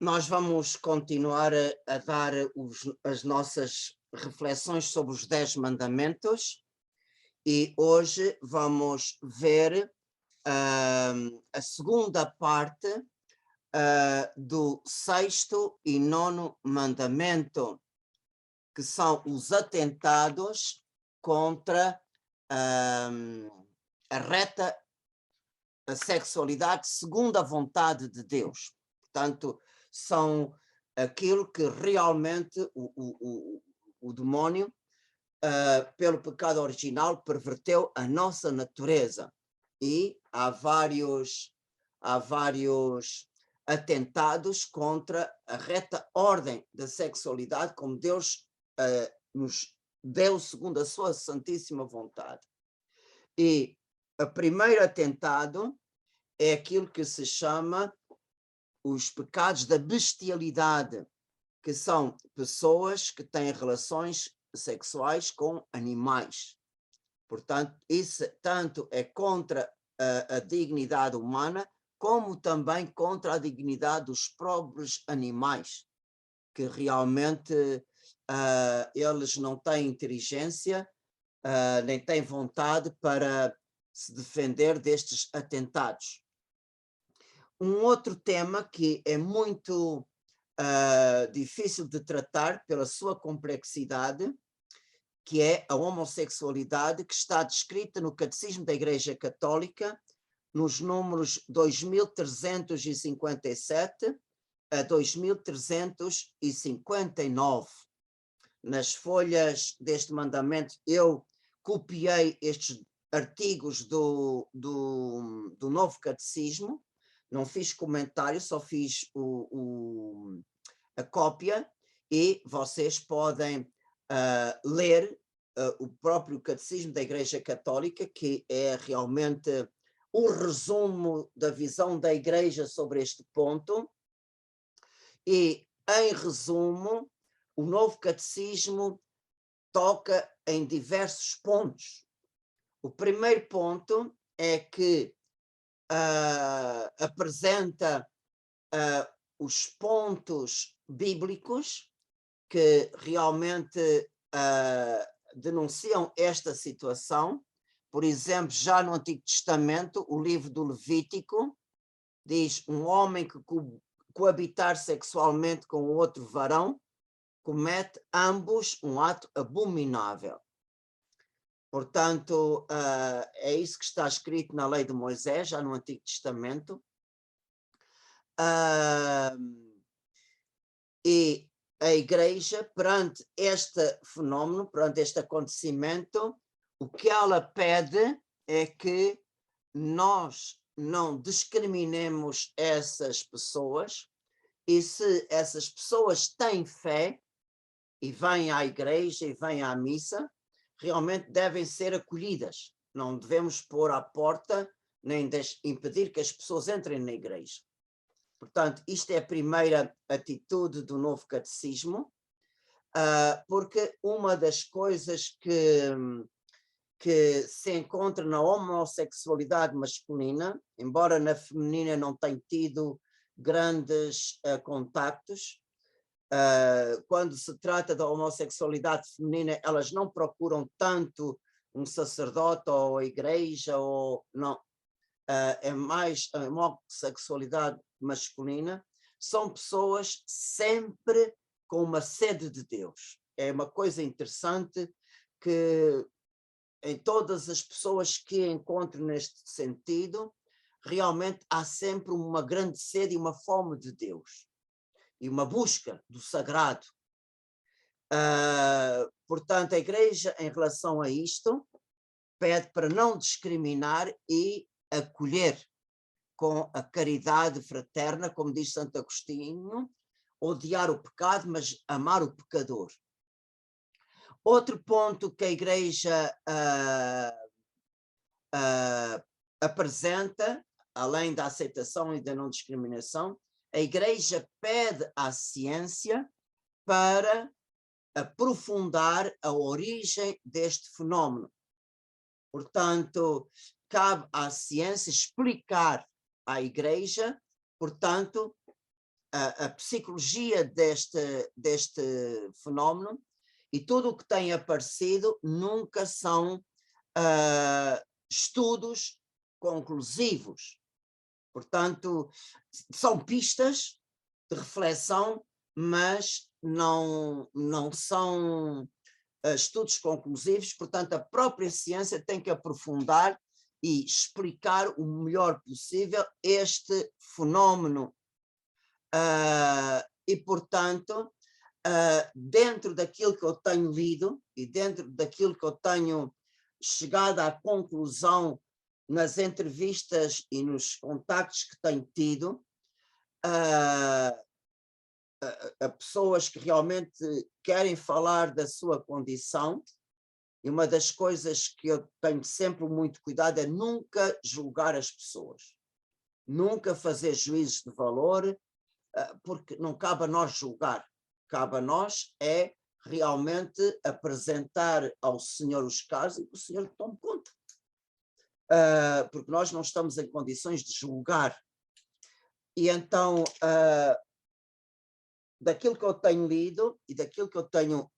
Nós vamos continuar a dar as nossas reflexões sobre os 10 mandamentos e hoje vamos ver a segunda parte do 6º e 9º mandamento, que são os atentados contra a sexualidade segundo a vontade de Deus. Portanto, são aquilo que realmente o demónio, pelo pecado original, perverteu a nossa natureza. E há vários atentados contra a reta ordem da sexualidade, como Deus nos deu segundo a sua santíssima vontade. E o primeiro atentado é aquilo que se chama os pecados da bestialidade, que são pessoas que têm relações sexuais com animais. Portanto, isso tanto é contra a dignidade humana, como também contra a dignidade dos próprios animais, que realmente eles não têm inteligência, nem têm vontade para se defender destes atentados. Um outro tema que é muito difícil de tratar pela sua complexidade, que é a homossexualidade, que está descrita no Catecismo da Igreja Católica, nos números 2357 a 2359. Nas folhas deste mandamento, eu copiei estes artigos do Novo Catecismo, não fiz comentário, só fiz a cópia, e vocês podem ler o próprio Catecismo da Igreja Católica, que é realmente o resumo da visão da Igreja sobre este ponto. E, em resumo, o Novo Catecismo toca em diversos pontos. O primeiro ponto é que apresenta os pontos bíblicos que realmente denunciam esta situação. Por exemplo, já no Antigo Testamento, o livro do Levítico diz: um homem que coabitar sexualmente com outro varão comete ambos um ato abominável. Portanto, é isso que está escrito na lei de Moisés, já no Antigo Testamento. E a Igreja, perante este fenómeno, perante este acontecimento, o que ela pede é que nós não discriminemos essas pessoas, e se essas pessoas têm fé e vêm à igreja e vêm à missa, realmente devem ser acolhidas. Não devemos pôr à porta nem impedir que as pessoas entrem na igreja. Portanto, isto é a primeira atitude do Novo Catecismo, porque uma das coisas que se encontra na homossexualidade masculina, embora na feminina não tenha tido grandes contactos, quando se trata da homossexualidade feminina, elas não procuram tanto um sacerdote ou a igreja, ou não, é mais a homossexualidade masculina. São pessoas sempre com uma sede de Deus. É uma coisa interessante que em todas as pessoas que encontro neste sentido, realmente há sempre uma grande sede e uma fome de Deus, e uma busca do sagrado. Portanto, a Igreja, em relação a isto, pede para não discriminar e acolher com a caridade fraterna, como diz Santo Agostinho, odiar o pecado, mas amar o pecador. Outro ponto que a Igreja apresenta, além da aceitação e da não discriminação, a Igreja pede à ciência para aprofundar a origem deste fenómeno. Portanto, cabe à ciência explicar à Igreja, portanto, a psicologia deste fenómeno, e tudo o que tem aparecido nunca são estudos conclusivos. Portanto, são pistas de reflexão, mas não são estudos conclusivos. Portanto, a própria ciência tem que aprofundar e explicar o melhor possível este fenómeno. E, portanto, dentro daquilo que eu tenho lido e dentro daquilo que eu tenho chegado à conclusão nas entrevistas e nos contactos que tenho tido, a pessoas que realmente querem falar da sua condição, e uma das coisas que eu tenho sempre muito cuidado é nunca julgar as pessoas, nunca fazer juízos de valor, porque não cabe a nós julgar, cabe a nós é realmente apresentar ao Senhor os casos e que o Senhor tome conta. Porque nós não estamos em condições de julgar. E então, daquilo que eu tenho lido e daquilo que eu tenho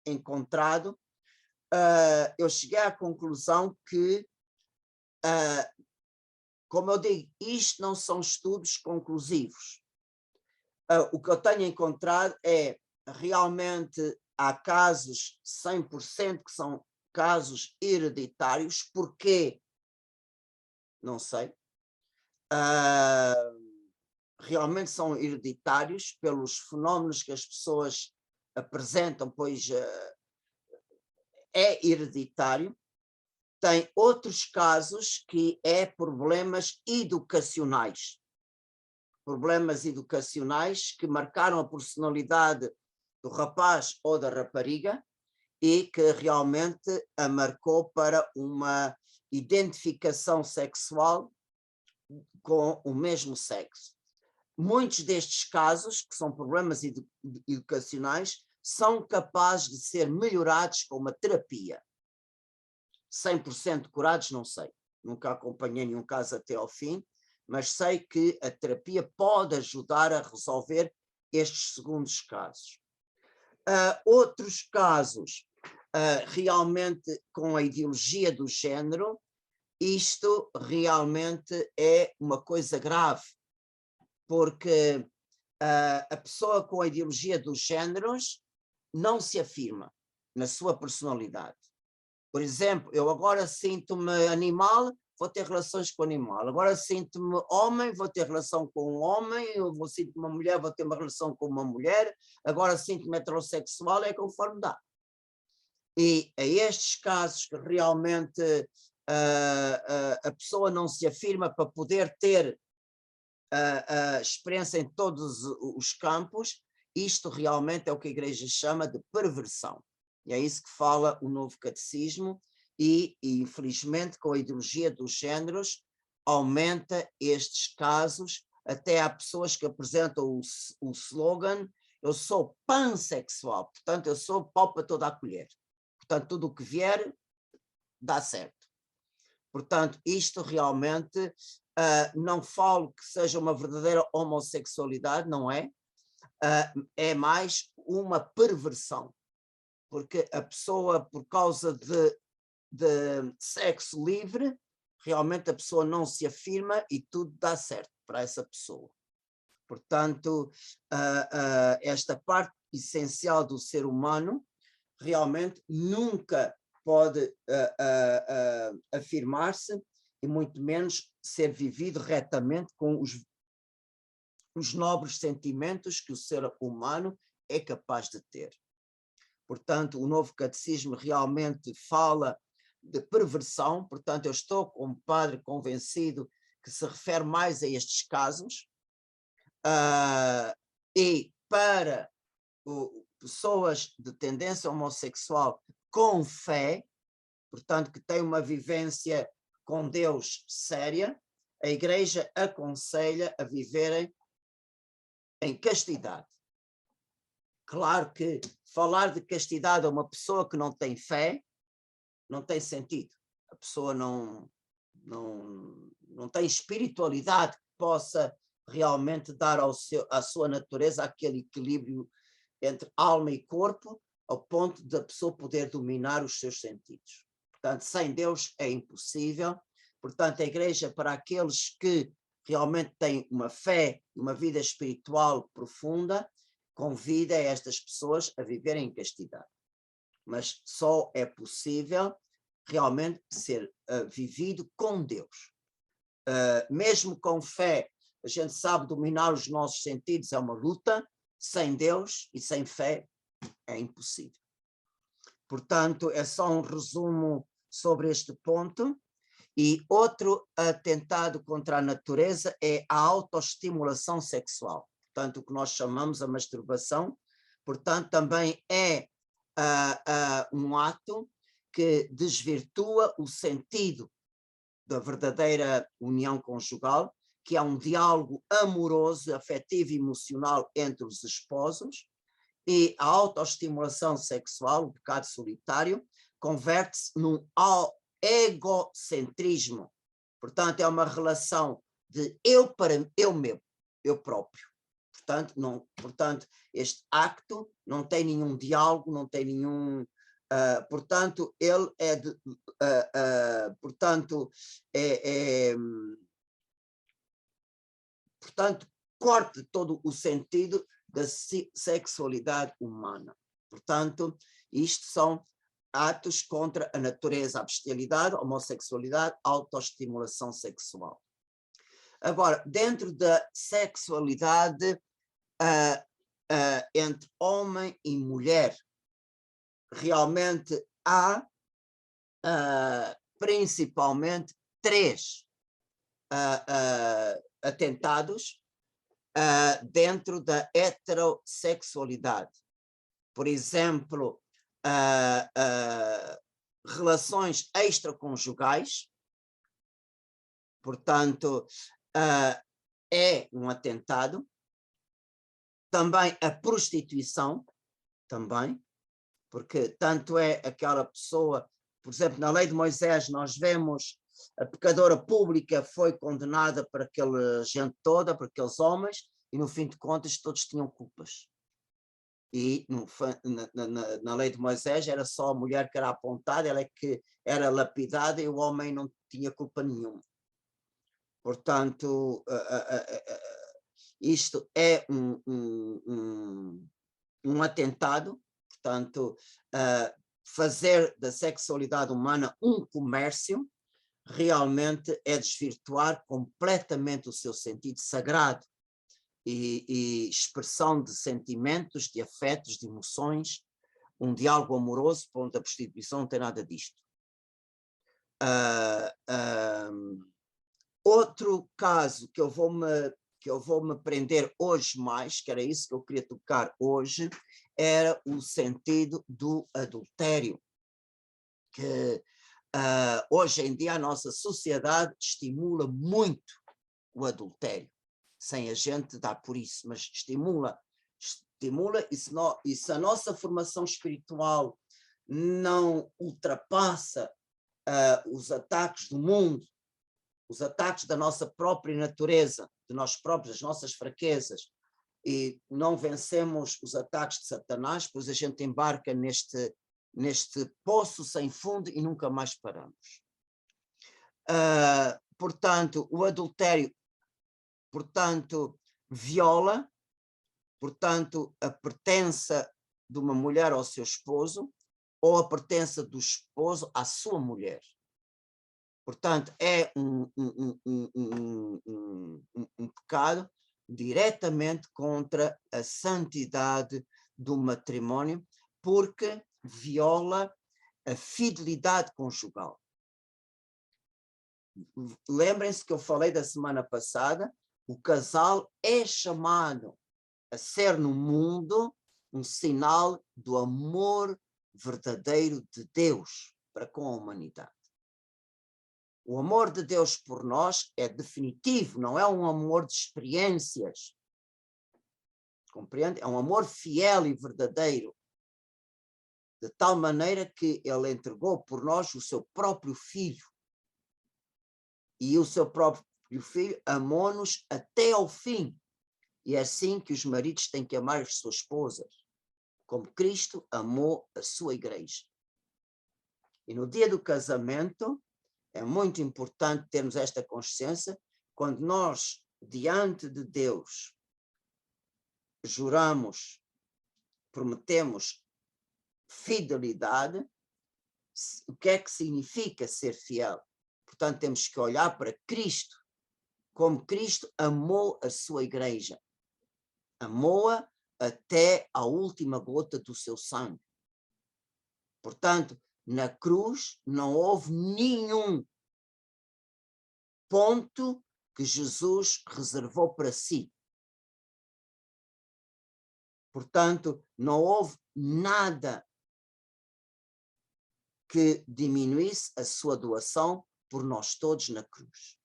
encontrado, eu cheguei à conclusão que, como eu digo, isto não são estudos conclusivos. O que eu tenho encontrado é, realmente, há casos 100% que são casos hereditários. Porquê? Não sei. Realmente são hereditários pelos fenómenos que as pessoas apresentam, pois é hereditário. Tem outros casos que é problemas educacionais. Problemas educacionais que marcaram a personalidade do rapaz ou da rapariga e que realmente a marcou para uma identificação sexual com o mesmo sexo. Muitos destes casos, que são problemas educacionais, são capazes de ser melhorados com uma terapia. 100% curados, não sei. Nunca acompanhei nenhum caso até ao fim, mas sei que a terapia pode ajudar a resolver estes segundos casos. Outros casos, realmente com a ideologia do género, isto realmente é uma coisa grave, porque a pessoa com a ideologia dos géneros não se afirma na sua personalidade. Por exemplo, eu agora sinto-me animal, vou ter relações com o animal. Agora sinto-me homem, vou ter relação com um homem. Eu sinto-me uma mulher, vou ter uma relação com uma mulher. Agora sinto-me heterossexual, é conforme dá. E a estes casos que realmente a pessoa não se afirma para poder ter a experiência em todos os campos, isto realmente é o que a Igreja chama de perversão. E é isso que fala o Novo Catecismo e infelizmente, com a ideologia dos géneros, aumenta estes casos. Até há pessoas que apresentam o slogan: eu sou pansexual, portanto eu sou pau para toda a colher. Portanto, tudo o que vier dá certo. Portanto, isto realmente, não falo que seja uma verdadeira homossexualidade, não é? É mais uma perversão. Porque a pessoa, por causa de sexo livre, realmente a pessoa não se afirma e tudo dá certo para essa pessoa. Portanto, esta parte essencial do ser humano realmente nunca pode afirmar-se e muito menos ser vivido retamente com os nobres sentimentos que o ser humano é capaz de ter. Portanto, o Novo Catecismo realmente fala de perversão. Portanto, eu estou como padre convencido que se refere mais a estes casos, e para pessoas de tendência homossexual com fé, portanto, que têm uma vivência com Deus séria, a Igreja aconselha a viverem em castidade. Claro que falar de castidade a uma pessoa que não tem fé não tem sentido. A pessoa não tem espiritualidade que possa realmente dar à sua natureza aquele equilíbrio entre alma e corpo, ao ponto da pessoa poder dominar os seus sentidos. Portanto, sem Deus é impossível. Portanto, a igreja, para aqueles que realmente têm uma fé, uma vida espiritual profunda, convida estas pessoas a viverem em castidade. Mas só é possível realmente ser vivido com Deus. Mesmo com fé, a gente sabe dominar os nossos sentidos, é uma luta. Sem Deus e sem fé é impossível. Portanto, é só um resumo sobre este ponto. E outro atentado contra a natureza é a autoestimulação sexual. Portanto, o que nós chamamos a masturbação. Portanto, também é um ato que desvirtua o sentido da verdadeira união conjugal, que é um diálogo amoroso, afetivo e emocional entre os esposos, e a autoestimulação sexual, o pecado solitário, converte-se num egocentrismo. Portanto, é uma relação de eu para eu mesmo, eu próprio. Portanto, este acto não tem nenhum diálogo, não tem nenhum... portanto, ele é de... portanto, portanto, corta todo o sentido da sexualidade humana. Portanto, isto são atos contra a natureza, a bestialidade, a homossexualidade, a autoestimulação sexual. Agora, dentro da sexualidade entre homem e mulher, realmente há principalmente 3 atentados dentro da heterossexualidade. Por exemplo, relações extraconjugais, portanto, é um atentado. Também a prostituição, também, porque tanto é aquela pessoa, por exemplo, na lei de Moisés nós vemos a pecadora pública foi condenada por aquela gente toda, por aqueles homens, e no fim de contas todos tinham culpas. E na lei de Moisés era só a mulher que era apontada, ela é que era lapidada e o homem não tinha culpa nenhuma. Portanto, isto é um atentado, portanto, fazer da sexualidade humana um comércio realmente é desvirtuar completamente o seu sentido sagrado e expressão de sentimentos, de afetos, de emoções, um diálogo amoroso, onde a prostituição não tem nada disto. Outro caso que eu vou me prender hoje mais, que era isso que eu queria tocar hoje, era o sentido do adultério, que hoje em dia a nossa sociedade estimula muito o adultério, sem a gente dar por isso, mas estimula e se a nossa formação espiritual não ultrapassa os ataques do mundo, os ataques da nossa própria natureza, de nós próprios, das nossas fraquezas, e não vencemos os ataques de Satanás, pois a gente embarca neste poço sem fundo e nunca mais paramos. Portanto, o adultério, portanto, viola, portanto, a pertença de uma mulher ao seu esposo, ou a pertença do esposo à sua mulher. Portanto, é um pecado diretamente contra a santidade do matrimónio, porque viola a fidelidade conjugal. Lembrem-se que eu falei da semana passada, o casal é chamado a ser no mundo um sinal do amor verdadeiro de Deus para com a humanidade. O amor de Deus por nós é definitivo, não é um amor de experiências. Compreende? É um amor fiel e verdadeiro. De tal maneira que ele entregou por nós o seu próprio filho. E o seu próprio, E o Filho amou-nos até ao fim. E é assim que os maridos têm que amar as suas esposas, como Cristo amou a sua igreja. E no dia do casamento, é muito importante termos esta consciência, quando nós, diante de Deus, juramos, prometemos fidelidade, o que é que significa ser fiel? Portanto, temos que olhar para Cristo, como Cristo amou a sua igreja. Amou-a até a última gota do seu sangue. Portanto, na cruz não houve nenhum ponto que Jesus reservou para si. Portanto, não houve nada que diminuísse a sua doação por nós todos na cruz.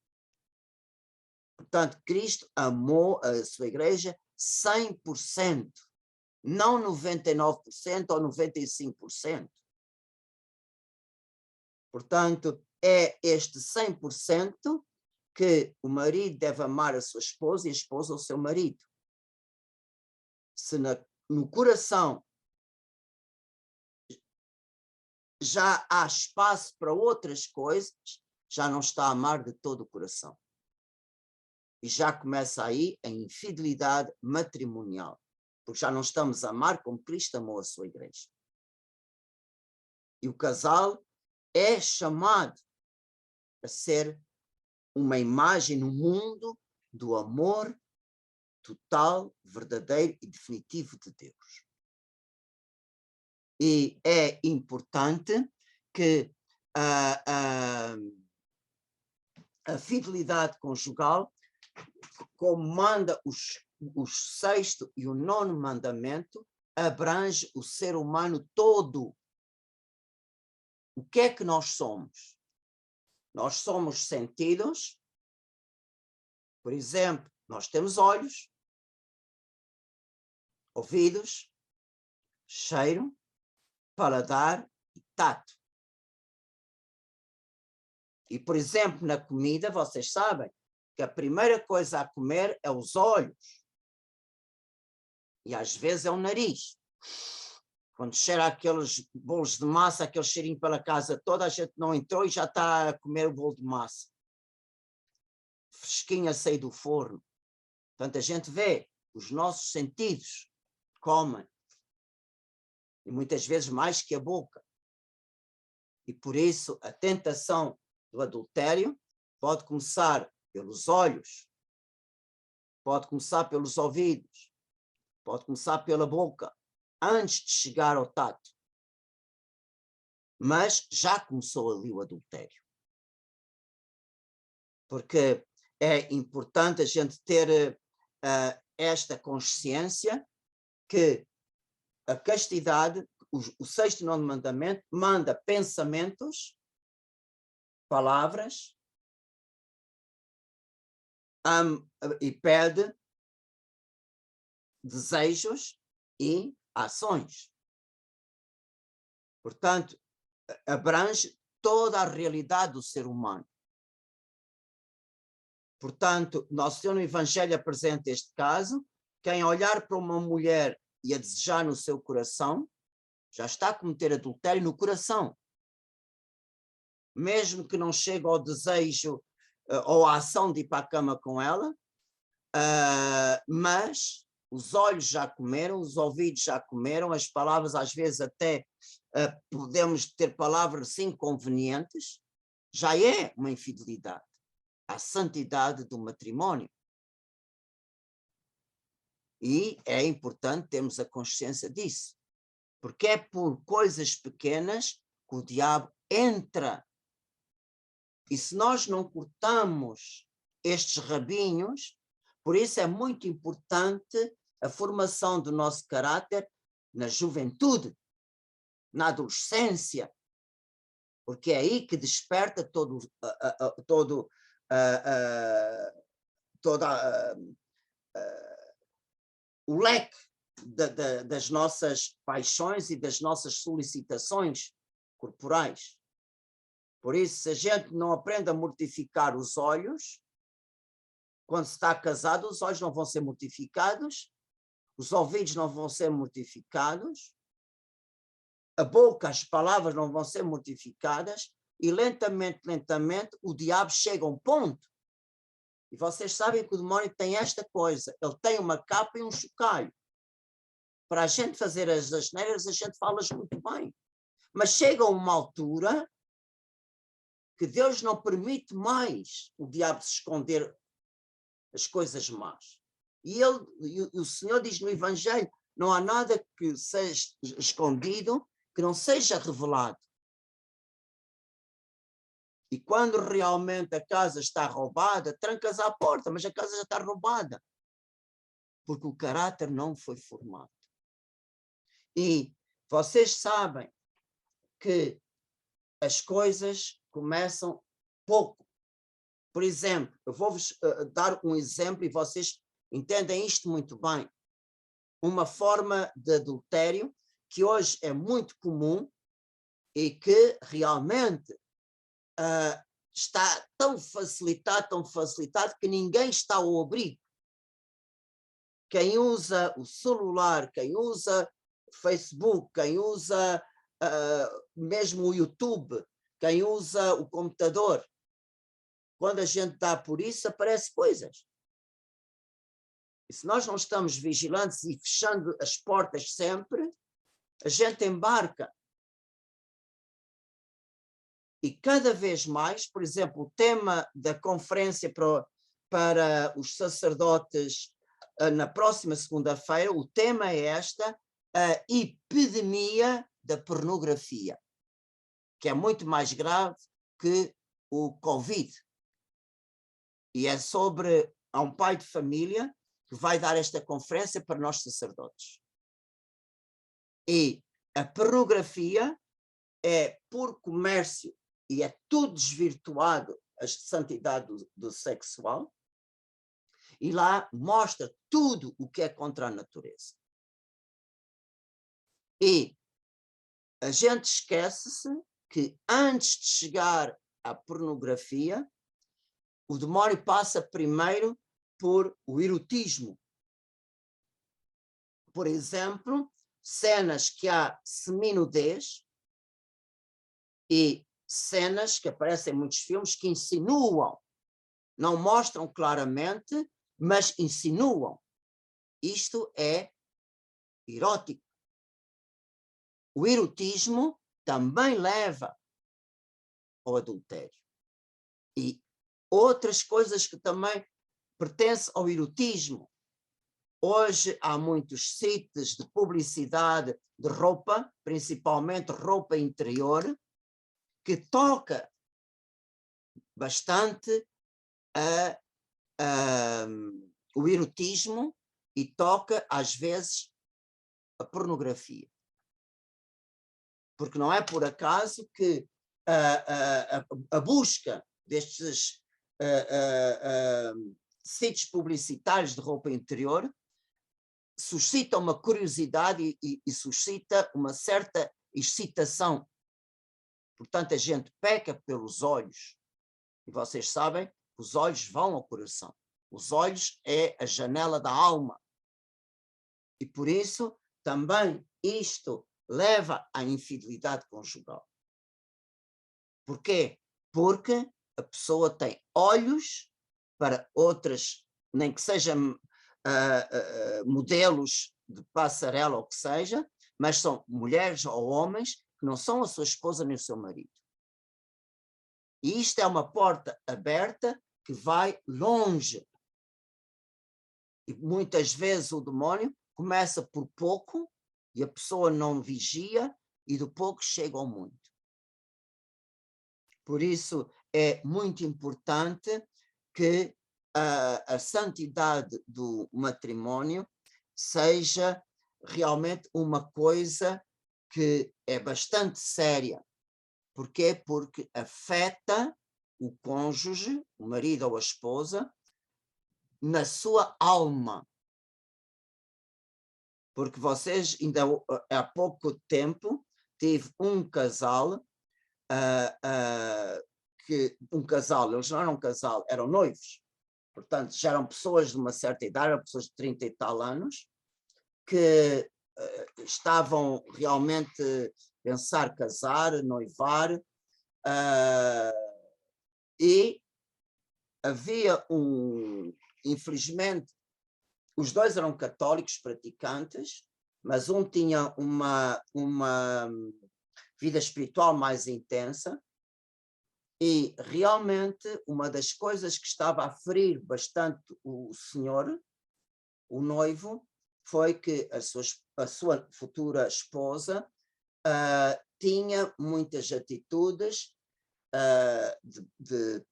Portanto, Cristo amou a sua igreja 100%, não 99% ou 95%. Portanto, é este 100% que o marido deve amar a sua esposa e a esposa o seu marido. Se no coração já há espaço para outras coisas, já não está a amar de todo o coração. E já começa aí a infidelidade matrimonial, porque já não estamos a amar como Cristo amou a sua igreja. E o casal é chamado a ser uma imagem no mundo do amor total, verdadeiro e definitivo de Deus. E é importante que a fidelidade conjugal, como manda o sexto e o nono mandamento, abrange o ser humano todo. O que é que nós somos? Nós somos sentidos. Por exemplo, nós temos olhos, ouvidos, cheiro, paladar e tato. E, por exemplo, na comida, vocês sabem que a primeira coisa a comer é os olhos. E às vezes é o nariz. Quando cheira aqueles bolos de massa, aquele cheirinho pela casa toda, a gente não entrou e já está a comer o bolo de massa. Fresquinho a sair do forno. Portanto, a gente vê os nossos sentidos comem. E muitas vezes mais que a boca. E por isso a tentação do adultério pode começar pelos olhos, pode começar pelos ouvidos, pode começar pela boca, antes de chegar ao tato. Mas já começou ali o adultério. Porque é importante a gente ter esta consciência que a castidade, o sexto e nono mandamento, manda pensamentos, palavras, e pede desejos e ações. Portanto, abrange toda a realidade do ser humano. Portanto, Nosso Senhor no Evangelho apresenta este caso: quem olhar para uma mulher e a desejar no seu coração, já está a cometer adultério no coração. Mesmo que não chegue ao desejo ou à ação de ir para a cama com ela, mas os olhos já comeram, os ouvidos já comeram, as palavras às vezes até podemos ter palavras inconvenientes, já é uma infidelidade à santidade do matrimónio. E é importante termos a consciência disso, porque é por coisas pequenas que o diabo entra. E se nós não cortamos estes rabinhos, por isso é muito importante a formação do nosso caráter na juventude, na adolescência, porque é aí que desperta todo o leque das nossas paixões e das nossas solicitações corporais. Por isso, se a gente não aprende a mortificar os olhos, quando se está casado, os olhos não vão ser mortificados, os ouvidos não vão ser mortificados, a boca, as palavras não vão ser mortificadas, e lentamente, lentamente, o diabo chega a um ponto. E vocês sabem que o demónio tem esta coisa, ele tem uma capa e um chocalho. Para a gente fazer as asneiras, a gente fala muito bem. Mas chega a uma altura que Deus não permite mais o diabo se esconder as coisas más. E o Senhor diz no Evangelho, não há nada que seja escondido que não seja revelado. E quando realmente a casa está roubada, trancas à porta, mas a casa já está roubada. Porque o caráter não foi formado. E vocês sabem que as coisas começam pouco. Por exemplo, eu vou-vos dar um exemplo e vocês entendem isto muito bem. Uma forma de adultério que hoje é muito comum e que realmente está tão facilitado que ninguém está ao abrigo. Quem usa o celular, quem usa o Facebook, quem usa mesmo o YouTube, quem usa o computador, quando a gente dá por isso, aparecem coisas. E se nós não estamos vigilantes e fechando as portas sempre, a gente embarca. E cada vez mais, por exemplo, o tema da conferência para os sacerdotes na próxima segunda-feira, o tema é a epidemia da pornografia, que é muito mais grave que o Covid. E é sobre um pai de família que vai dar esta conferência para nós sacerdotes. E a pornografia é por comércio e é tudo desvirtuado a santidade do sexual, e lá mostra tudo o que é contra a natureza. E a gente esquece-se que antes de chegar à pornografia, o demónio passa primeiro por o erotismo. Por exemplo, cenas que há seminudez e cenas que aparecem em muitos filmes que insinuam, não mostram claramente, mas insinuam. Isto é erótico. O erotismo também leva ao adultério. E outras coisas que também pertencem ao erotismo. Hoje há muitos sites de publicidade de roupa, principalmente roupa interior, que toca bastante o erotismo e toca, às vezes, a pornografia. Porque não é por acaso que a busca destes sites publicitários de roupa interior suscita uma curiosidade e suscita uma certa excitação. Portanto, a gente peca pelos olhos. E vocês sabem, os olhos vão ao coração. Os olhos é a janela da alma. E por isso, também isto leva à infidelidade conjugal. Por quê? Porque a pessoa tem olhos para outras, nem que sejam modelos de passarela ou que seja, mas são mulheres ou homens que não são a sua esposa nem o seu marido. E isto é uma porta aberta que vai longe. E muitas vezes o demónio começa por pouco e a pessoa não vigia e do pouco chega ao muito. Por isso é muito importante que a santidade do matrimónio seja realmente uma coisa que é bastante séria. Porquê? Porque afeta o cônjuge, o marido ou a esposa, na sua alma. Porque vocês, ainda há pouco tempo, tive um casal, eles não eram um casal, eram noivos, Portanto, já eram pessoas de uma certa idade, eram pessoas de 30 e tal anos, que estavam realmente a pensar casar, noivar, e havia infelizmente, os dois eram católicos praticantes, mas um tinha uma vida espiritual mais intensa, e realmente uma das coisas que estava a ferir bastante o senhor, o noivo, foi que a sua futura esposa tinha muitas atitudes de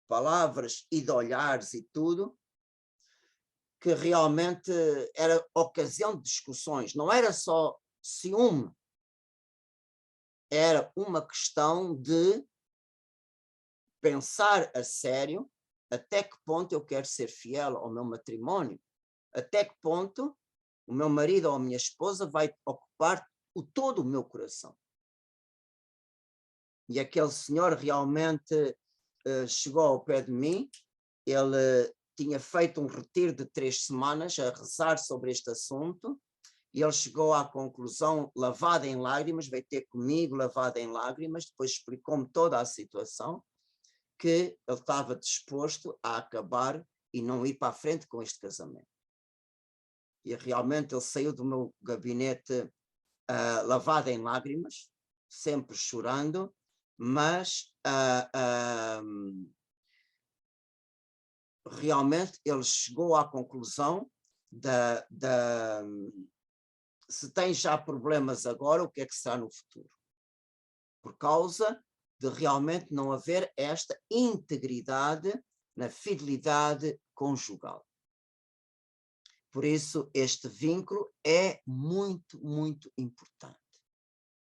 palavras e de olhares e tudo, que realmente era ocasião de discussões. Não era só ciúme, era uma questão de pensar a sério até que ponto eu quero ser fiel ao meu matrimónio, até que ponto o meu marido ou a minha esposa vai ocupar todo o meu coração. E aquele senhor realmente chegou ao pé de mim, ele tinha feito um retiro de 3 semanas a rezar sobre este assunto, e ele chegou à conclusão, lavado em lágrimas, veio ter comigo lavado em lágrimas, depois explicou-me toda a situação, que ele estava disposto a acabar e não ir para a frente com este casamento. E realmente ele saiu do meu gabinete lavado em lágrimas, sempre chorando, mas realmente ele chegou à conclusão se tem já problemas agora, o que é que será no futuro? Por causa de realmente não haver esta integridade na fidelidade conjugal. Por isso, este vínculo é muito, muito importante.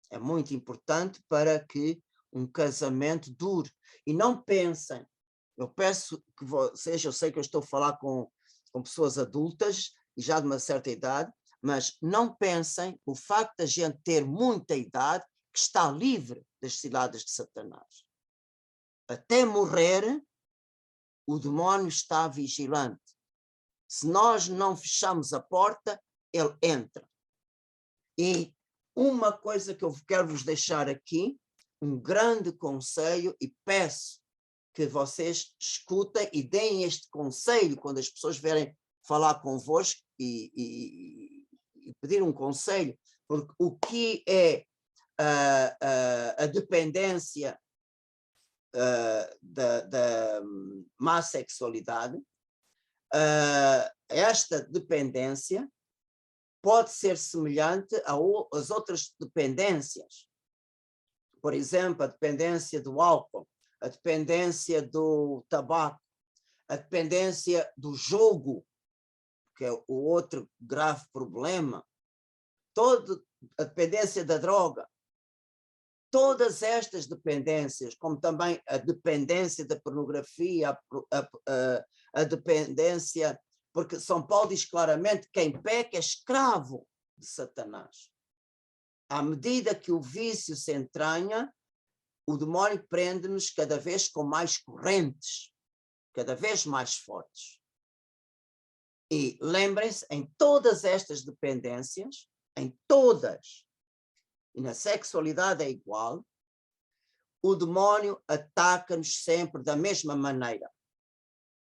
É muito importante para que um casamento dure. E não pensem, eu peço que vocês, eu sei que eu estou a falar com pessoas adultas e já de uma certa idade, mas não pensem o facto de a gente ter muita idade que está livre das ciladas de Satanás. Até morrer, o demónio está vigilante. Se nós não fechamos a porta, ele entra. E uma coisa que eu quero vos deixar aqui, um grande conselho, e peço que vocês escutem e deem este conselho quando as pessoas vierem falar convosco e pedir um conselho, porque o que é a dependência da má sexualidade, esta dependência pode ser semelhante às outras dependências. Por exemplo, a dependência do álcool, a dependência do tabaco, a dependência do jogo, que é o outro grave problema, a dependência da droga. Todas estas dependências, como também a dependência da pornografia, a dependência, porque São Paulo diz claramente, quem peca é escravo de Satanás. À medida que o vício se entranha, o demónio prende-nos cada vez com mais correntes, cada vez mais fortes. E lembrem-se, em todas estas dependências, em todas, e na sexualidade é igual, o demónio ataca-nos sempre da mesma maneira.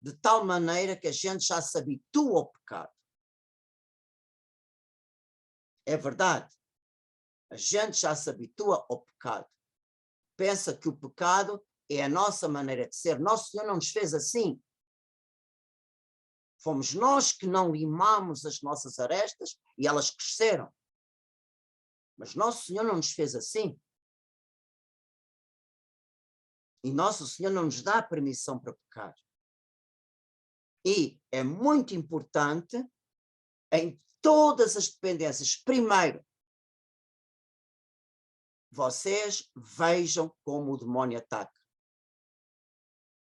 De tal maneira que a gente já se habitua ao pecado. É verdade. A gente já se habitua ao pecado. Pensa que o pecado é a nossa maneira de ser. Nosso Senhor não nos fez assim. Fomos nós que não limamos as nossas arestas e elas cresceram. Mas Nosso Senhor não nos fez assim. E Nosso Senhor não nos dá permissão para pecar. E é muito importante, em todas as dependências, primeiro, vocês vejam como o demónio ataca.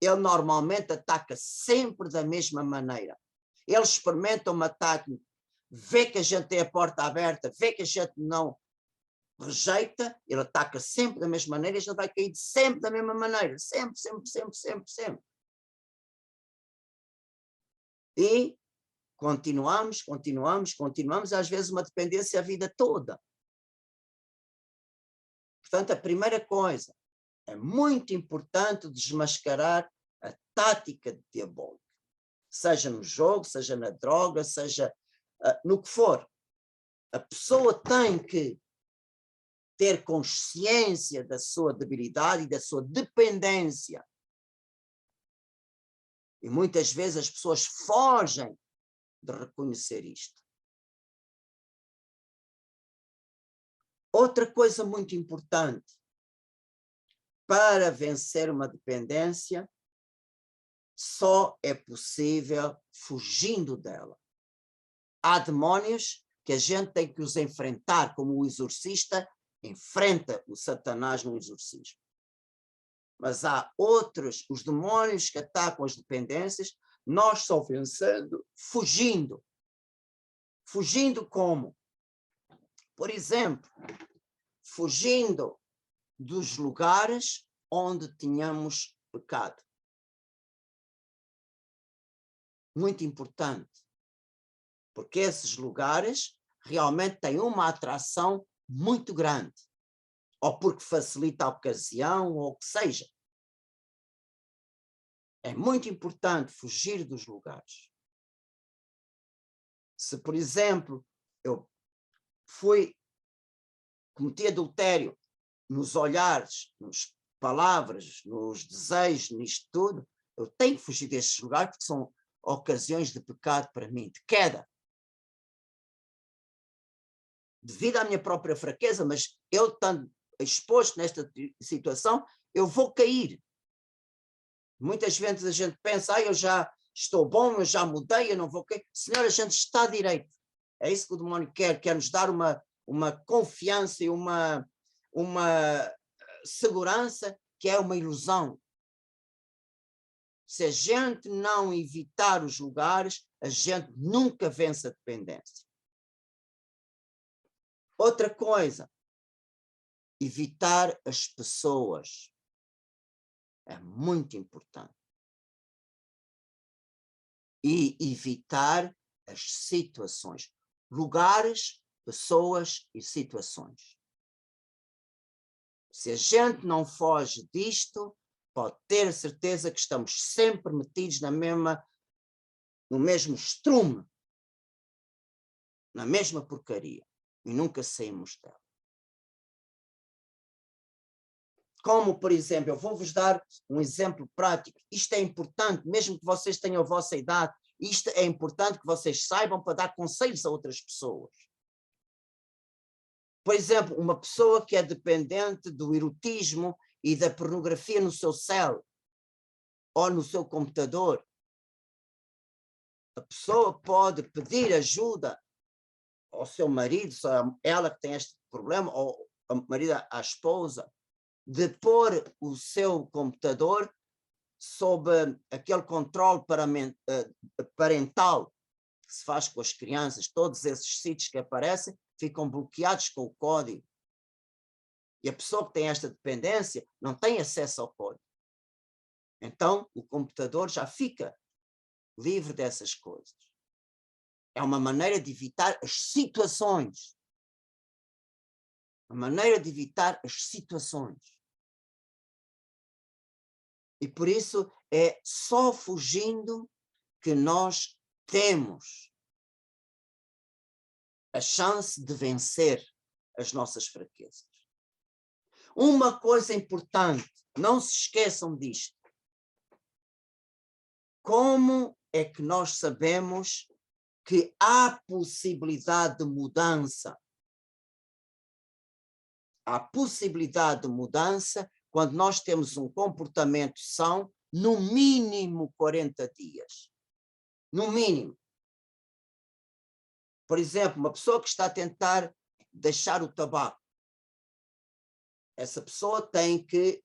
Ele normalmente ataca sempre da mesma maneira. Ele experimenta um ataque, vê que a gente tem a porta aberta, vê que a gente não rejeita, ele ataca sempre da mesma maneira e a gente vai cair sempre da mesma maneira. Sempre, sempre, sempre, sempre, sempre. E continuamos, às vezes uma dependência a vida toda. Portanto, a primeira coisa, é muito importante desmascarar a tática diabólica. Seja no jogo, seja na droga, seja no que for. A pessoa tem que ter consciência da sua debilidade e da sua dependência. E muitas vezes as pessoas fogem de reconhecer isto. Outra coisa muito importante para vencer uma dependência só é possível fugindo dela. Há demónios que a gente tem que os enfrentar, como o exorcista enfrenta o Satanás no exorcismo. Mas há outros, os demónios que atacam as dependências, nós só vencendo, fugindo. Fugindo como? Por exemplo, fugindo dos lugares onde tínhamos pecado. Muito importante. Porque esses lugares realmente têm uma atração muito grande. Ou porque facilita a ocasião, ou o que seja. É muito importante fugir dos lugares. Se, por exemplo, eu cometi adultério nos olhares, nas palavras, nos desejos, nisto tudo, eu tenho que fugir destes lugares porque são ocasiões de pecado para mim, de queda. Devido à minha própria fraqueza, mas eu estando exposto nesta situação, eu vou cair. Muitas vezes a gente pensa, eu já estou bom, eu já mudei, eu não vou cair. Senhor, a gente está direito. É isso que o demónio quer nos dar uma confiança e uma segurança que é uma ilusão. Se a gente não evitar os lugares, a gente nunca vence a dependência. Outra coisa, evitar as pessoas. É muito importante. E evitar as situações. Lugares, pessoas e situações. Se a gente não foge disto, pode ter certeza que estamos sempre metidos no mesmo estrume, na mesma porcaria, e nunca saímos dela. Como, por exemplo, eu vou-vos dar um exemplo prático. Isto é importante, mesmo que vocês tenham a vossa idade, isto é importante que vocês saibam para dar conselhos a outras pessoas. Por exemplo, uma pessoa que é dependente do erotismo e da pornografia no seu céu ou no seu computador, a pessoa pode pedir ajuda ao seu marido, se é ela que tem este problema, ou o marido à esposa, de pôr o seu computador sob aquele controle parental que se faz com as crianças. Todos esses sítios que aparecem ficam bloqueados com o código. E a pessoa que tem esta dependência não tem acesso ao código. Então, o computador já fica livre dessas coisas. É uma maneira de evitar as situações. Uma maneira de evitar as situações. E por isso é só fugindo que nós temos a chance de vencer as nossas fraquezas. Uma coisa importante, não se esqueçam disto. Como é que nós sabemos que há possibilidade de mudança? Há possibilidade de mudança quando nós temos um comportamento são, no mínimo 40 dias. No mínimo. Por exemplo, uma pessoa que está a tentar deixar o tabaco, essa pessoa tem que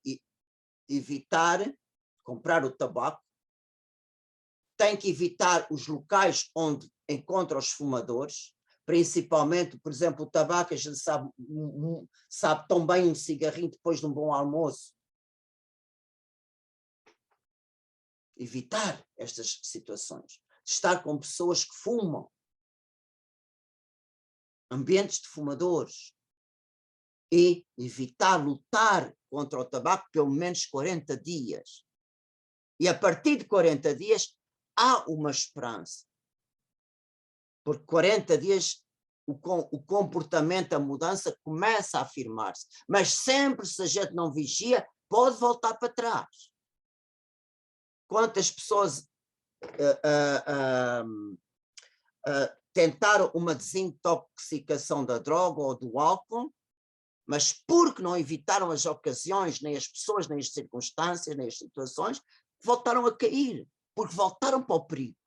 evitar comprar o tabaco, tem que evitar os locais onde encontra os fumadores, principalmente, por exemplo, o tabaco, a gente sabe tão bem um cigarrinho depois de um bom almoço. Evitar estas situações. de estar com pessoas que fumam, ambientes de fumadores, e evitar lutar contra o tabaco pelo menos 40 dias. E a partir de 40 dias há uma esperança. Porque 40 dias o comportamento, a mudança começa a afirmar-se. Mas sempre, se a gente não vigia, pode voltar para trás. Quantas pessoas tentaram uma desintoxicação da droga ou do álcool, mas porque não evitaram as ocasiões, nem as pessoas, nem as circunstâncias, nem as situações, voltaram a cair, porque voltaram para o perigo.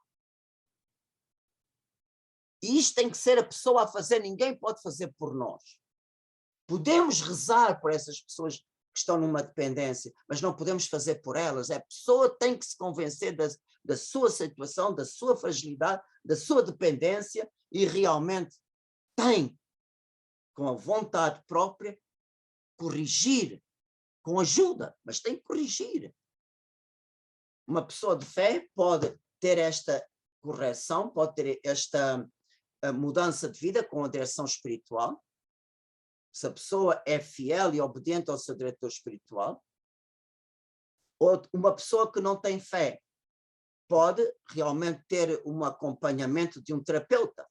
E isto tem que ser a pessoa a fazer, ninguém pode fazer por nós. Podemos rezar por essas pessoas que estão numa dependência, mas não podemos fazer por elas. A pessoa tem que se convencer da sua situação, da sua fragilidade, da sua dependência, e realmente tem, com a vontade própria, corrigir, com ajuda, mas tem que corrigir. Uma pessoa de fé pode ter esta correção, pode ter esta mudança de vida com a direção espiritual. Se a pessoa é fiel e obediente ao seu diretor espiritual. Ou uma pessoa que não tem fé pode realmente ter um acompanhamento de um terapeuta.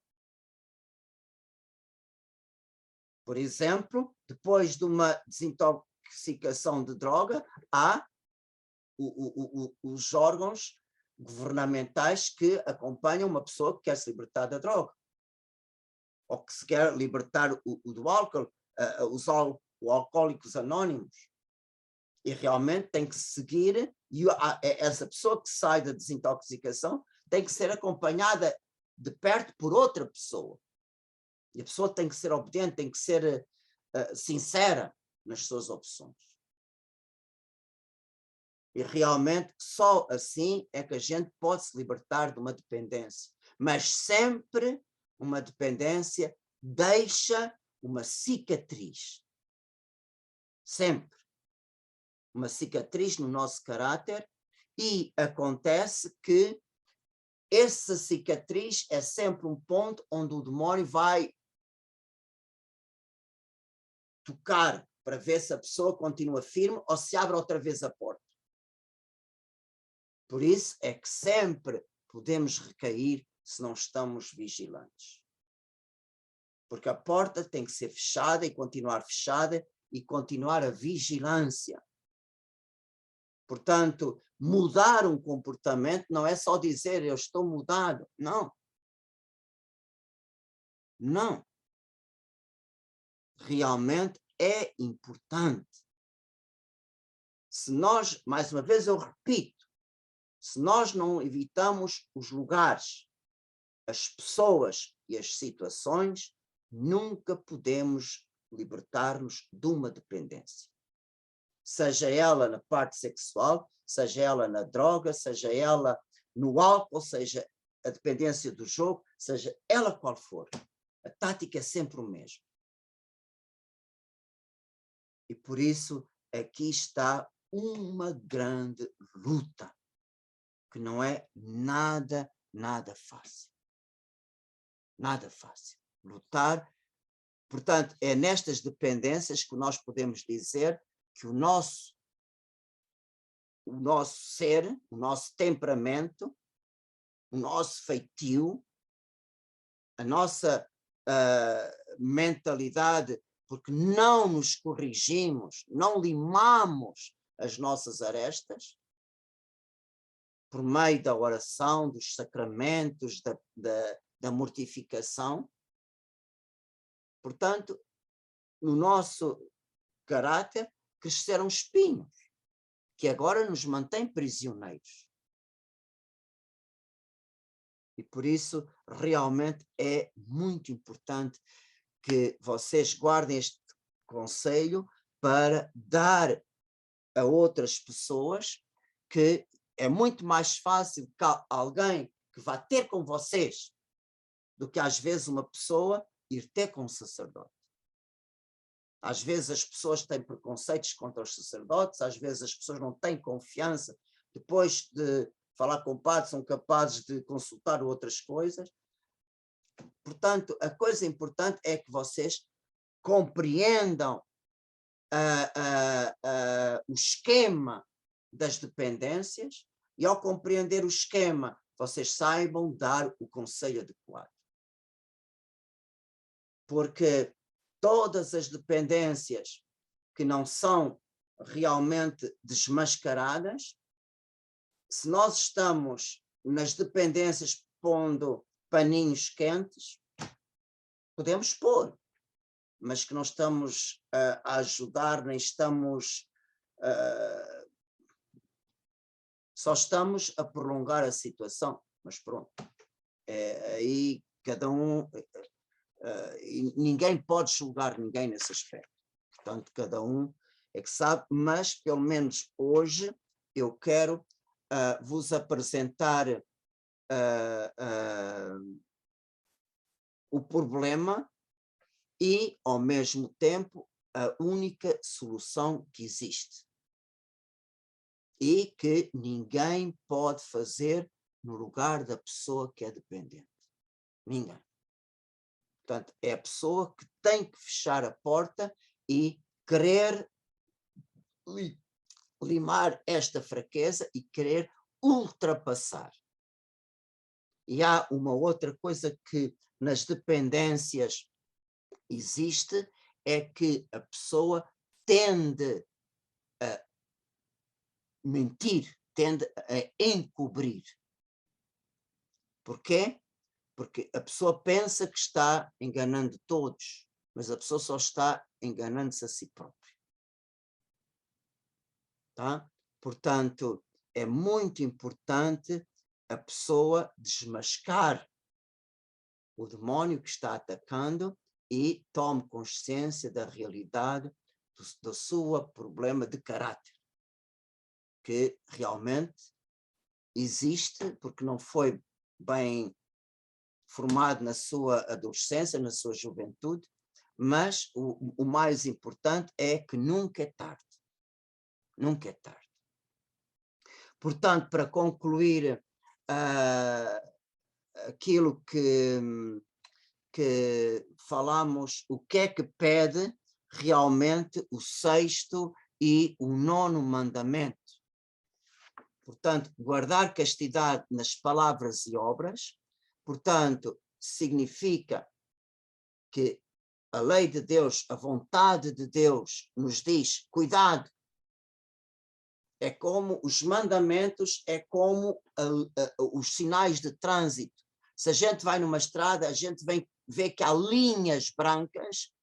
Por exemplo, depois de uma desintoxicação de droga, há os órgãos governamentais que acompanham uma pessoa que quer se libertar da droga, ou que se quer libertar do álcool, os alcoólicos anónimos. E realmente tem que seguir, e essa pessoa que sai da desintoxicação tem que ser acompanhada de perto por outra pessoa. E a pessoa tem que ser obediente, tem que ser sincera nas suas opções. E realmente só assim é que a gente pode se libertar de uma dependência. Mas sempre uma dependência deixa uma cicatriz. Sempre. Uma cicatriz no nosso caráter, e acontece que essa cicatriz é sempre um ponto onde o demónio vai tocar para ver se a pessoa continua firme ou se abre outra vez a porta. Por isso é que sempre podemos recair se não estamos vigilantes. Porque a porta tem que ser fechada e continuar fechada e continuar a vigilância. Portanto, mudar um comportamento não é só dizer eu estou mudado. Não. Não. Realmente é importante. Se nós, mais uma vez eu repito, se nós não evitamos os lugares, as pessoas e as situações, nunca podemos libertar-nos de uma dependência. Seja ela na parte sexual, seja ela na droga, seja ela no álcool, seja a dependência do jogo, seja ela qual for. A tática é sempre o mesmo. E por isso aqui está uma grande luta, que não é nada fácil. Nada fácil. Lutar, portanto, é nestas dependências que nós podemos dizer que o nosso ser, o nosso temperamento, o nosso feitio, a nossa mentalidade, porque não nos corrigimos, não limamos as nossas arestas, por meio da oração, dos sacramentos, da mortificação. Portanto, no nosso caráter cresceram espinhos, que agora nos mantêm prisioneiros. E por isso, realmente é muito importante que vocês guardem este conselho para dar a outras pessoas, que é muito mais fácil que alguém que vá ter com vocês do que às vezes uma pessoa ir ter com um sacerdote. Às vezes as pessoas têm preconceitos contra os sacerdotes, às vezes as pessoas não têm confiança depois de falar com o padre, são capazes de consultar outras coisas. Portanto, a coisa importante é que vocês compreendam o esquema das dependências e, ao compreender o esquema, vocês saibam dar o conselho adequado. Porque todas as dependências que não são realmente desmascaradas, se nós estamos nas dependências pondo paninhos quentes, podemos pôr, mas que não estamos a ajudar, nem estamos... só estamos a prolongar a situação, mas pronto. Aí cada um... ninguém pode julgar ninguém nesse aspecto. Portanto, cada um é que sabe, mas pelo menos hoje eu quero vos apresentar o problema e, ao mesmo tempo, a única solução que existe e que ninguém pode fazer no lugar da pessoa que é dependente. Ninguém. Portanto, é a pessoa que tem que fechar a porta e querer limar esta fraqueza e querer ultrapassar. E há uma outra coisa que nas dependências existe, é que a pessoa tende a mentir, tende a encobrir. Porquê? Porque a pessoa pensa que está enganando todos, mas a pessoa só está enganando-se a si própria. Tá? Portanto, é muito importante a pessoa desmascarar o demónio que está atacando e tome consciência da realidade do seu problema de caráter, que realmente existe porque não foi bem formado na sua adolescência, na sua juventude, mas o mais importante é que nunca é tarde. Nunca é tarde. Portanto, para concluir aquilo que falamos, o que é que pede realmente o 6º e o 9º mandamento? Portanto, guardar castidade nas palavras e obras, portanto, significa que a lei de Deus, a vontade de Deus nos diz, cuidado, é como os mandamentos, é como os sinais de trânsito. Se a gente vai numa estrada, a gente vê que há linhas brancas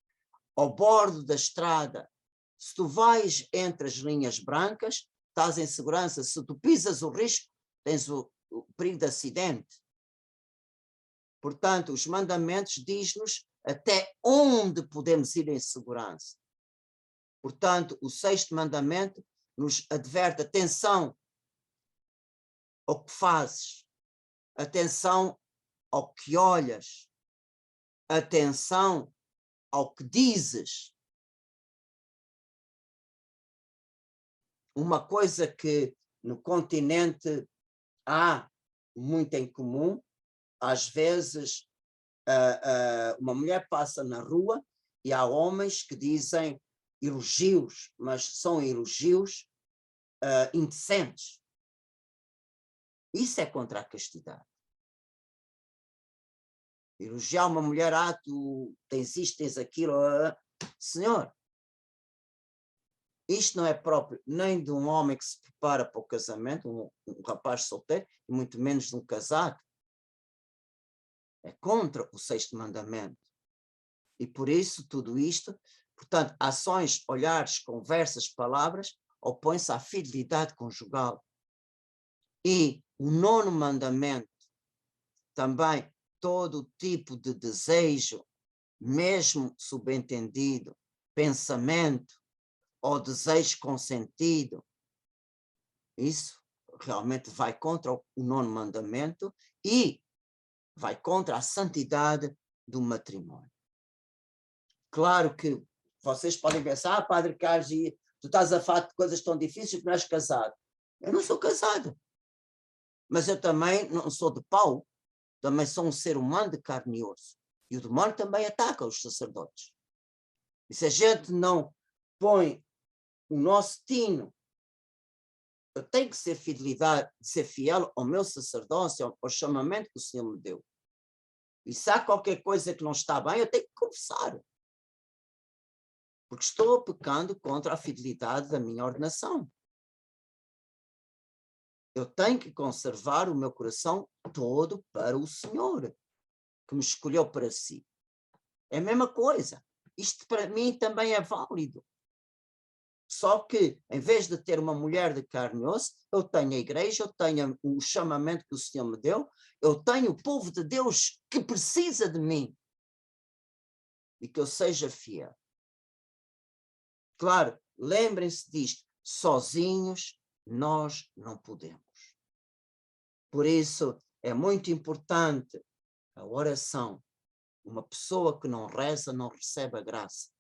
ao bordo da estrada. Se tu vais entre as linhas brancas, estás em segurança. Se tu pisas o risco, tens o perigo de acidente. Portanto, os mandamentos dizem-nos até onde podemos ir em segurança. Portanto, o 6º mandamento nos adverte, atenção ao que fazes, atenção ao que olhas, atenção ao que dizes. Uma coisa que no continente há muito em comum, às vezes uma mulher passa na rua e há homens que dizem elogios, mas são elogios indecentes. Isso é contra a castidade. Elogiar uma mulher, tu tens isto, tens aquilo, senhor, isto não é próprio nem de um homem que se prepara para o casamento, um rapaz solteiro, e muito menos de um casado. É contra o 6º mandamento. E por isso, tudo isto, portanto, ações, olhares, conversas, palavras, opõem-se à fidelidade conjugal. E o 9º mandamento, também todo tipo de desejo, mesmo subentendido, pensamento ou desejo consentido, isso realmente vai contra o 9º mandamento e vai contra a santidade do matrimônio. Claro que vocês podem pensar, Padre Carlos, tu estás a falar de coisas tão difíceis porque não és casado. Eu não sou casado. Mas eu também não sou de pau, também sou um ser humano de carne e osso. E o demónio também ataca os sacerdotes. E se a gente não põe o nosso tino, eu tenho que ser fiel ao meu sacerdócio, ao chamamento que o Senhor me deu. E se há qualquer coisa que não está bem, eu tenho que confessar. Porque estou pecando contra a fidelidade da minha ordenação. Eu tenho que conservar o meu coração todo para o Senhor, que me escolheu para si. É a mesma coisa. Isto para mim também é válido. Só que, em vez de ter uma mulher de carne e osso, eu tenho a igreja, eu tenho o chamamento que o Senhor me deu, eu tenho o povo de Deus que precisa de mim. E que eu seja fiel. Claro, lembrem-se disto, sozinhos nós não podemos. Por isso, é muito importante a oração. Uma pessoa que não reza não recebe a graça.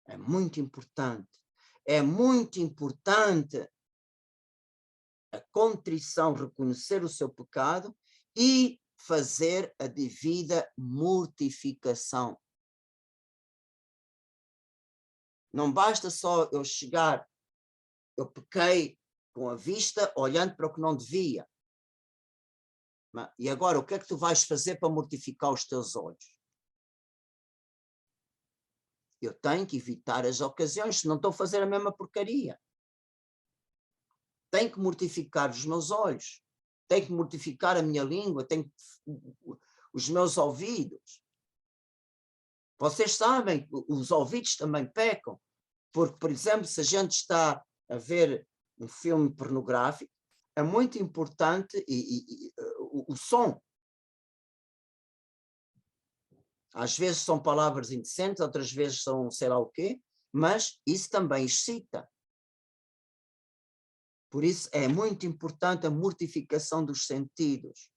É muito importante. É muito importante a contrição, reconhecer o seu pecado e fazer a devida mortificação. Não basta só eu chegar, eu pequei com a vista, olhando para o que não devia. E agora, o que é que tu vais fazer para mortificar os teus olhos? Eu tenho que evitar as ocasiões, se não estou a fazer a mesma porcaria. Tenho que mortificar os meus olhos, tenho que mortificar a minha língua, os meus ouvidos. Vocês sabem que os ouvidos também pecam, porque, por exemplo, se a gente está a ver um filme pornográfico, é muito importante o som. Às vezes são palavras indecentes, outras vezes são sei lá o quê, mas isso também excita. Por isso é muito importante a mortificação dos sentidos.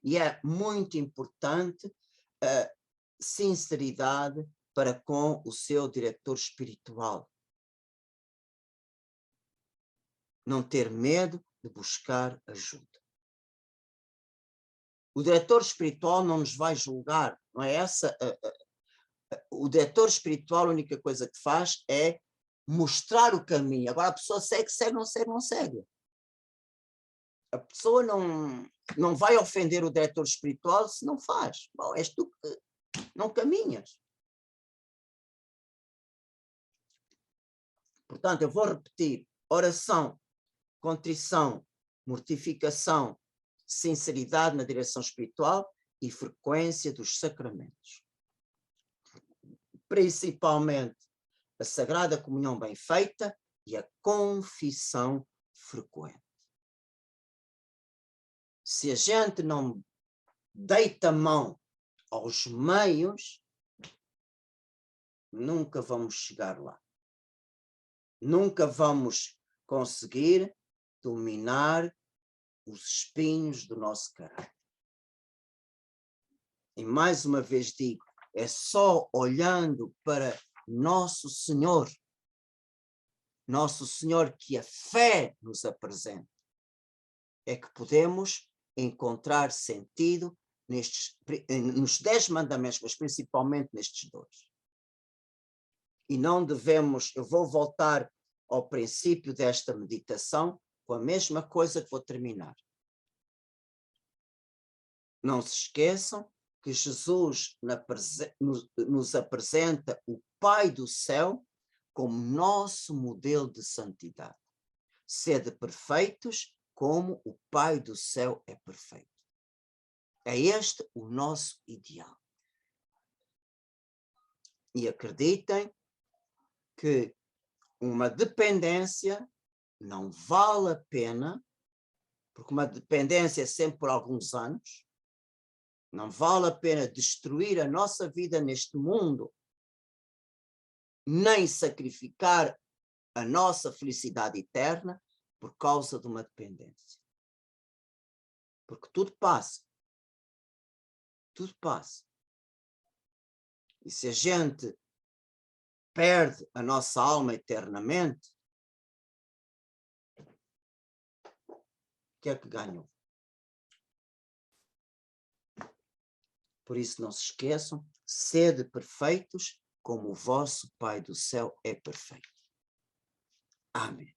E é muito importante a sinceridade para com o seu diretor espiritual. Não ter medo de buscar ajuda. O diretor espiritual não nos vai julgar, não é essa? O diretor espiritual, a única coisa que faz é mostrar o caminho. Agora a pessoa segue, não segue. A pessoa não vai ofender o diretor espiritual se não faz. Bom, és tu que não caminhas. Portanto, eu vou repetir: oração, contrição, mortificação, sinceridade na direção espiritual e frequência dos sacramentos. Principalmente a Sagrada Comunhão bem feita e a confissão frequente. Se a gente não deita mão aos meios, nunca vamos chegar lá. Nunca vamos conseguir dominar os espinhos do nosso caráter. E mais uma vez digo, é só olhando para Nosso Senhor que a fé nos apresenta, é que podemos encontrar sentido nos 10 mandamentos, mas principalmente nestes 2. E não devemos, eu vou voltar ao princípio desta meditação com a mesma coisa que vou terminar. Não se esqueçam que Jesus nos apresenta o Pai do céu como nosso modelo de santidade. Sede perfeitos como o Pai do céu é perfeito. É este o nosso ideal. E acreditem que uma dependência não vale a pena, porque uma dependência é sempre por alguns anos, não vale a pena destruir a nossa vida neste mundo, nem sacrificar a nossa felicidade eterna por causa de uma dependência. Porque tudo passa. Tudo passa. E se a gente perde a nossa alma eternamente, que é que ganhou? Por isso não se esqueçam, sede perfeitos como o vosso Pai do céu é perfeito. Amém.